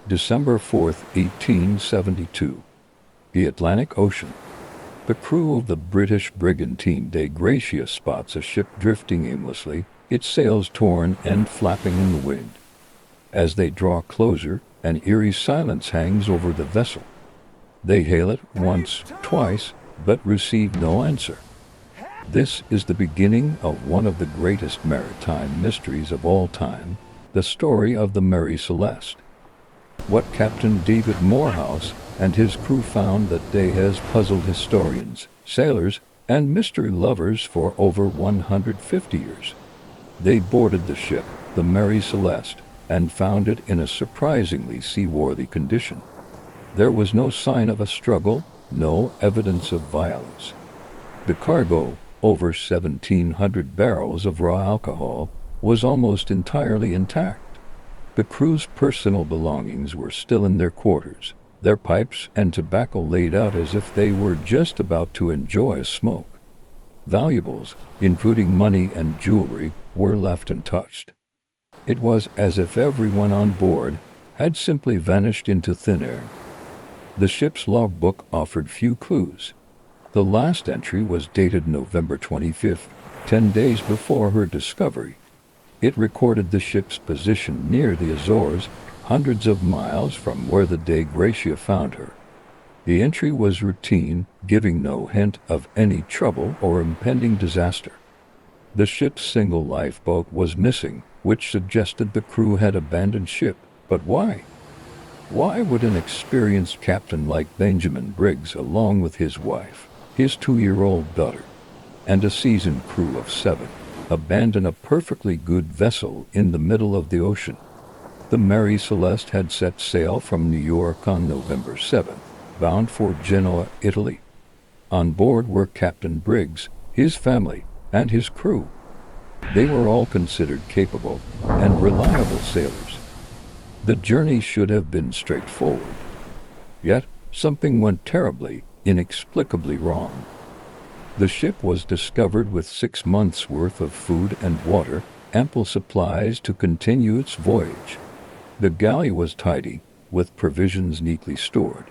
December 4th, 1872. The Atlantic Ocean. The crew of the British brigantine Dei Gratia spots a ship drifting aimlessly, its sails torn and flapping in the wind. As they draw closer, an eerie silence hangs over the vessel. They hail it once, twice, but receive no answer. This is the beginning of one of the greatest maritime mysteries of all time, the story of the Mary Celeste. What Captain David Morehouse and his crew found that day has puzzled historians, sailors, and mystery lovers for over 150 years. They boarded the ship, the Mary Celeste, and found it in a surprisingly seaworthy condition. There was no sign of a struggle, no evidence of violence. The cargo, over 1,700 barrels of raw alcohol, was almost entirely intact. The crew's personal belongings were still in their quarters, their pipes and tobacco laid out as if they were just about to enjoy a smoke. Valuables, including money and jewelry, were left untouched. It was as if everyone on board had simply vanished into thin air. The ship's logbook offered few clues. The last entry was dated November 25th, 10 days before her discovery. It recorded the ship's position near the Azores, hundreds of miles from where the Dei Gratia found her. The entry was routine, giving no hint of any trouble or impending disaster. The ship's single lifeboat was missing, which suggested the crew had abandoned ship. But why? Why would an experienced captain like Benjamin Briggs, along with his wife, his 2-year-old daughter, and a seasoned crew of 7, abandon a perfectly good vessel in the middle of the ocean? The Mary Celeste had set sail from New York on November 7th, bound for Genoa, Italy. On board were Captain Briggs, his family, and his crew. They were all considered capable and reliable sailors. The journey should have been straightforward. Yet, something went terribly, inexplicably wrong. The ship was discovered with 6 months' worth of food and water, ample supplies to continue its voyage. The galley was tidy, with provisions neatly stored.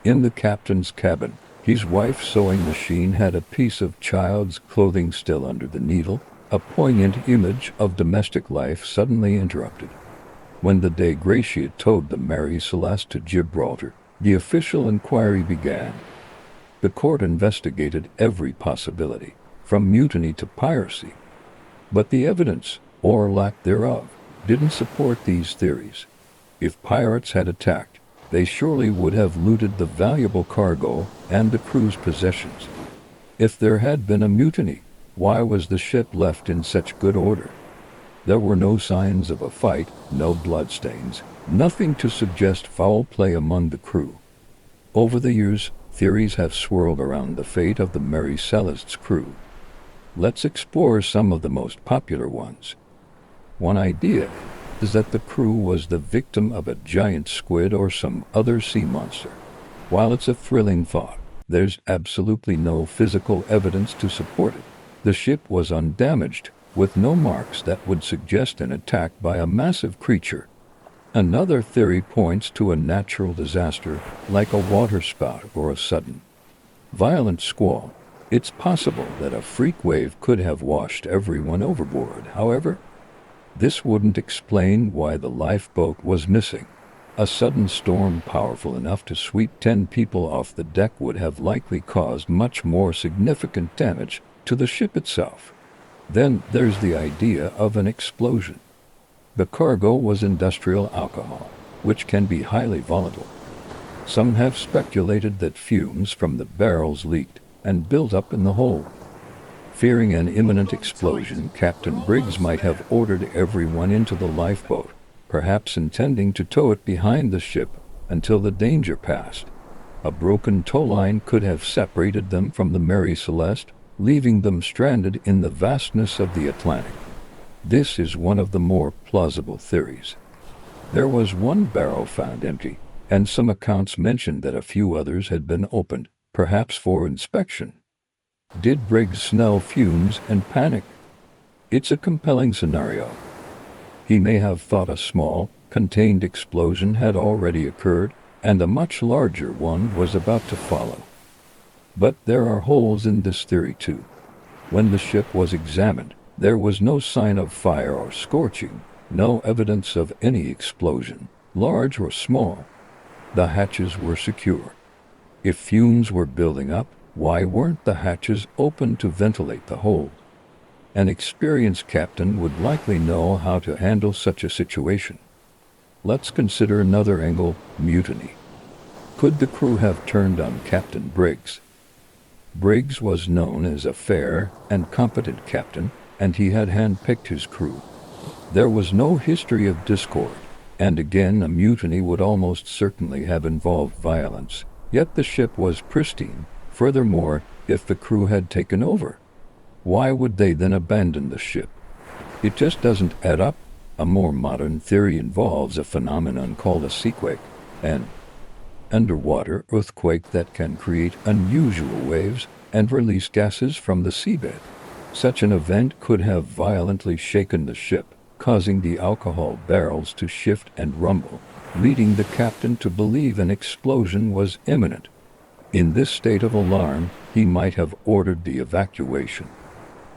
In the captain's cabin, his wife's sewing machine had a piece of child's clothing still under the needle, a poignant image of domestic life suddenly interrupted. When the Dei Gratia towed the Mary Celeste to Gibraltar, the official inquiry began. The court investigated every possibility, from mutiny to piracy. But the evidence, or lack thereof, didn't support these theories. If pirates had attacked, they surely would have looted the valuable cargo and the crew's possessions. If there had been a mutiny, why was the ship left in such good order? There were no signs of a fight, no bloodstains, nothing to suggest foul play among the crew. Over the years, theories have swirled around the fate of the Mary Celeste's crew. Let's explore some of the most popular ones. One idea is that the crew was the victim of a giant squid or some other sea monster. While it's a thrilling thought, there's absolutely no physical evidence to support it. The ship was undamaged, with no marks that would suggest an attack by a massive creature. Another theory points to a natural disaster, like a waterspout or a sudden, violent squall. It's possible that a freak wave could have washed everyone overboard. However, this wouldn't explain why the lifeboat was missing. A sudden storm powerful enough to sweep 10 people off the deck would have likely caused much more significant damage to the ship itself. Then there's the idea of an explosion. The cargo was industrial alcohol, which can be highly volatile. Some have speculated that fumes from the barrels leaked and built up in the hold. Fearing an imminent explosion, Captain Briggs might have ordered everyone into the lifeboat, perhaps intending to tow it behind the ship until the danger passed. A broken tow line could have separated them from the Mary Celeste, leaving them stranded in the vastness of the Atlantic. This is one of the more plausible theories. There was one barrel found empty, and some accounts mentioned that a few others had been opened, perhaps for inspection. Did Briggs smell fumes and panic? It's a compelling scenario. He may have thought a small, contained explosion had already occurred, and a much larger one was about to follow. But there are holes in this theory too. When the ship was examined, there was no sign of fire or scorching, no evidence of any explosion, large or small. The hatches were secure. If fumes were building up, why weren't the hatches open to ventilate the hold? An experienced captain would likely know how to handle such a situation. Let's consider another angle: mutiny. Could the crew have turned on Captain Briggs? Briggs was known as a fair and competent captain, and he had handpicked his crew. There was no history of discord, and again a mutiny would almost certainly have involved violence, yet the ship was pristine. Furthermore, if the crew had taken over, why would they then abandon the ship? It just doesn't add up. A more modern theory involves a phenomenon called a seaquake, an underwater earthquake that can create unusual waves and release gases from the seabed. Such an event could have violently shaken the ship, causing the alcohol barrels to shift and rumble, leading the captain to believe an explosion was imminent. In this state of alarm, he might have ordered the evacuation.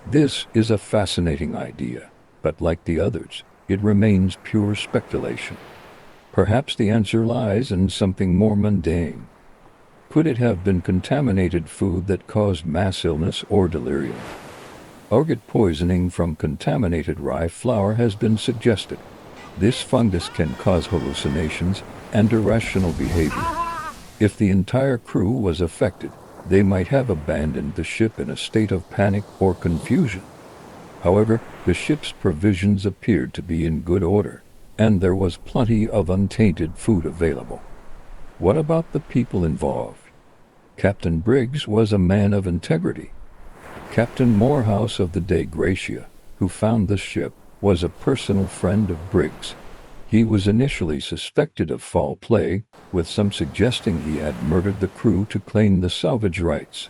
This is a fascinating idea, but like the others, it remains pure speculation. Perhaps the answer lies in something more mundane. Could it have been contaminated food that caused mass illness or delirium? Organ poisoning from contaminated rye flour has been suggested. This fungus can cause hallucinations and irrational behavior. If the entire crew was affected, they might have abandoned the ship in a state of panic or confusion. However, the ship's provisions appeared to be in good order, and there was plenty of untainted food available. What about the people involved? Captain Briggs was a man of integrity. Captain Morehouse of the Dei Gratia, who found the ship, was a personal friend of Briggs. He was initially suspected of foul play, with some suggesting he had murdered the crew to claim the salvage rights.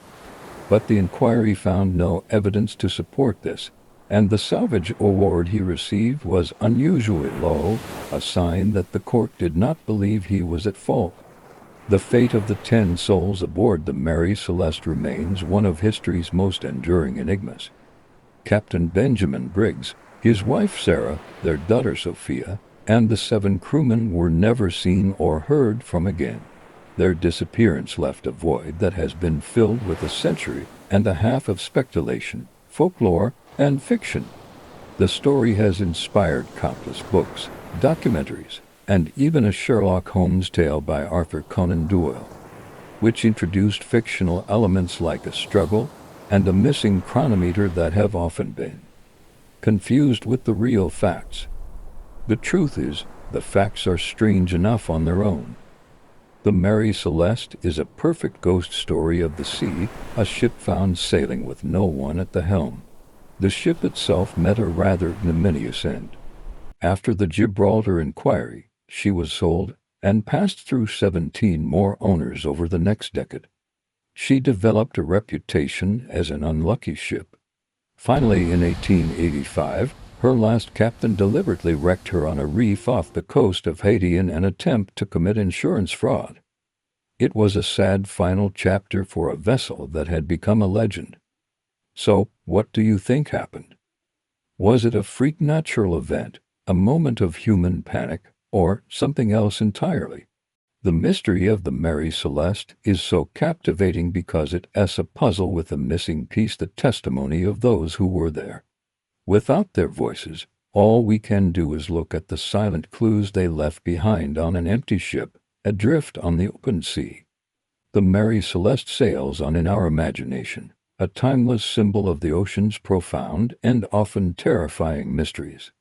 But the inquiry found no evidence to support this, and the salvage award he received was unusually low, a sign that the court did not believe he was at fault. The fate of the 10 souls aboard the Mary Celeste remains one of history's most enduring enigmas. Captain Benjamin Briggs, his wife Sarah, their daughter Sophia, and the 7 crewmen were never seen or heard from again. Their disappearance left a void that has been filled with a century and a half of speculation, folklore, and fiction. The story has inspired countless books, documentaries, and even a Sherlock Holmes tale by Arthur Conan Doyle, which introduced fictional elements like a struggle and a missing chronometer that have often been confused with the real facts. The truth is, the facts are strange enough on their own. The Mary Celeste is a perfect ghost story of the sea, a ship found sailing with no one at the helm. The ship itself met a rather ignominious end. After the Gibraltar inquiry, she was sold and passed through 17 more owners over the next decade. She developed a reputation as an unlucky ship. Finally, in 1885, her last captain deliberately wrecked her on a reef off the coast of Haiti in an attempt to commit insurance fraud. It was a sad final chapter for a vessel that had become a legend. So, what do you think happened? Was it a freak natural event, a moment of human panic, or something else entirely? The mystery of the Mary Celeste is so captivating because it is a puzzle with a missing piece: the testimony of those who were there. Without their voices, all we can do is look at the silent clues they left behind on an empty ship, adrift on the open sea. The Mary Celeste sails on in our imagination, a timeless symbol of the ocean's profound and often terrifying mysteries.